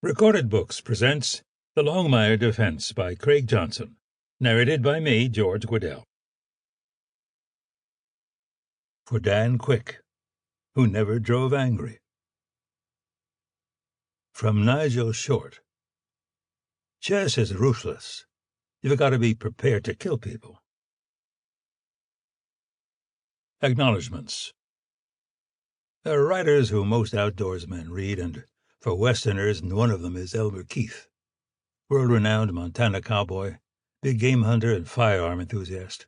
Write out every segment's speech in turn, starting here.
Recorded Books presents The Longmire Defense by Craig Johnson, narrated by me, George Guidall. For Dan Quick, who never drove angry. From Nigel Short. Chess is ruthless. You've got to be prepared to kill people. Acknowledgements. There are writers who most outdoorsmen read, and for Westerners, one of them is Elmer Keith, world-renowned Montana cowboy, big game hunter, and firearm enthusiast.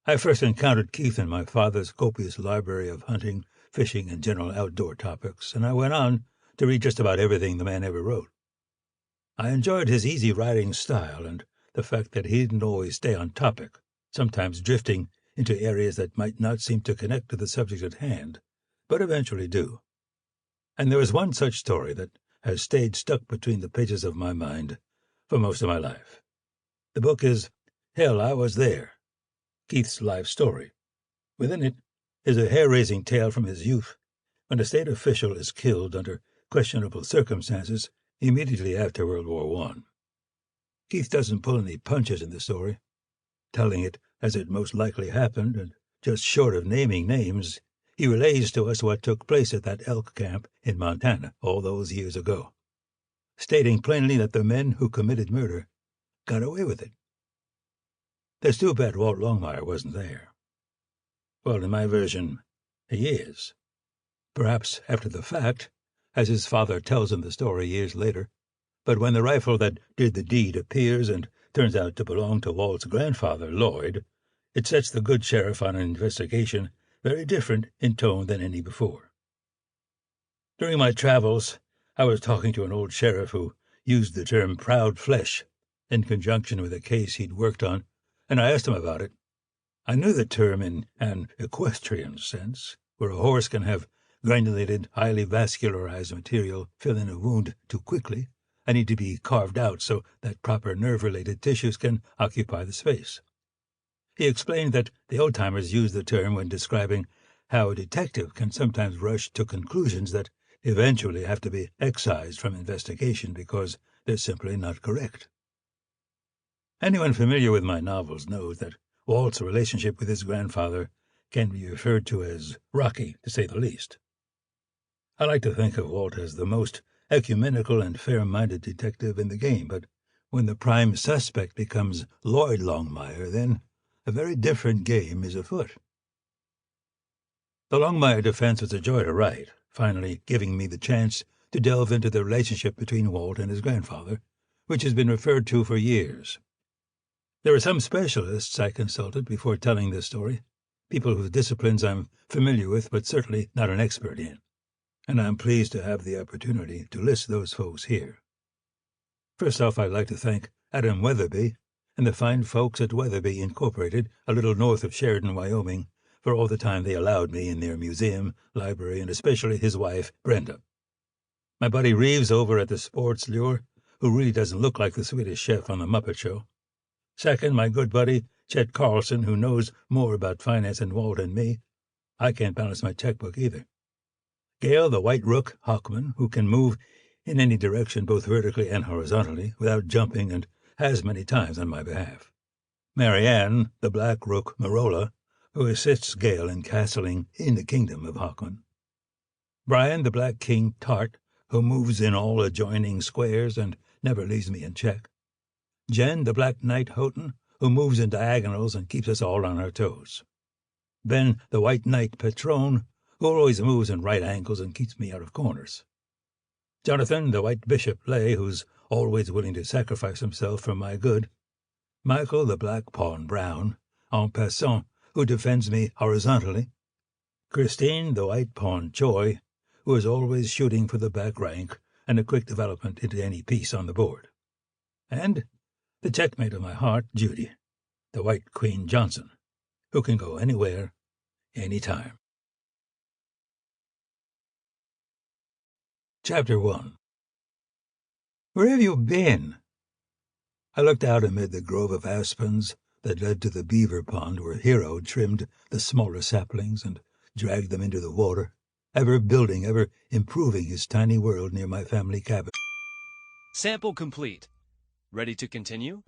I first encountered Keith in my father's copious library of hunting, fishing, and general outdoor topics, and I went on to read just about everything the man ever wrote. I enjoyed his easy writing style and the fact that he didn't always stay on topic, sometimes drifting into areas that might not seem to connect to the subject at hand, but eventually do. And there is one such story that has stayed stuck between the pages of my mind for most of my life. The book is Hell, I Was There, Keith's life story. Within it is a hair-raising tale from his youth, when a state official is killed under questionable circumstances immediately after World War I. Keith doesn't pull any punches in the story, telling it as it most likely happened, and just short of naming names, he relays to us what took place at that elk camp in Montana all those years ago, stating plainly that the men who committed murder got away with it. There's too bad Walt Longmire wasn't there. Well, in my version, he is. Perhaps after the fact, as his father tells in the story years later, but when the rifle that did the deed appears and turns out to belong to Walt's grandfather, Lloyd, it sets the good sheriff on an investigation very different in tone than any before. During my travels, I was talking to an old sheriff who used the term proud flesh in conjunction with a case he'd worked on, and I asked him about it. I knew the term in an equestrian sense, where a horse can have granulated, highly vascularized material fill in a wound too quickly and need to be carved out so that proper nerve-related tissues can occupy the space. He explained that the old-timers use the term when describing how a detective can sometimes rush to conclusions that eventually have to be excised from investigation because they're simply not correct. Anyone familiar with my novels knows that Walt's relationship with his grandfather can be referred to as rocky, to say the least. I like to think of Walt as the most ecumenical and fair-minded detective in the game, but when the prime suspect becomes Lloyd Longmire, then a very different game is afoot. The Longmire defense was a joy to write, finally giving me the chance to delve into the relationship between Walt and his grandfather, which has been referred to for years. There are some specialists I consulted before telling this story, people whose disciplines I'm familiar with but certainly not an expert in, and I'm pleased to have the opportunity to list those folks here. First off, I'd like to thank Adam Weatherby and the fine folks at Weatherby Incorporated, a little north of Sheridan, Wyoming, for all the time they allowed me in their museum, library, and especially his wife, Brenda. My buddy Reeves over at the Sports Lure, who really doesn't look like the Swedish chef on the Muppet Show. Second, my good buddy, Chet Carlson, who knows more about finance than Walt and me. I can't balance my checkbook either. Gail, the White Rook Hockman, who can move in any direction both vertically and horizontally without jumping and has many times on my behalf. Marianne, the Black Rook Marola, who assists Gail in castling in the kingdom of Hockman. Brian, the Black King Tart, who moves in all adjoining squares and never leaves me in check. Jen, the Black Knight Houghton, who moves in diagonals and keeps us all on our toes. Ben, the White Knight Patron, who always moves in right angles and keeps me out of corners. Jonathan, the White Bishop Lay, who's always willing to sacrifice himself for my good. Michael, the Black Pawn Brown, en passant, who defends me horizontally. Christine, the White Pawn Joy, who is always shooting for the back rank and a quick development into any piece on the board. And the checkmate of my heart, Judy, the White Queen Johnson, who can go anywhere, anytime. Chapter 1. Where have you been? I looked out amid the grove of aspens that led to the beaver pond where Hero trimmed the smaller saplings and dragged them into the water, ever building, ever improving his tiny world near my family cabin. Sample complete. Ready to continue?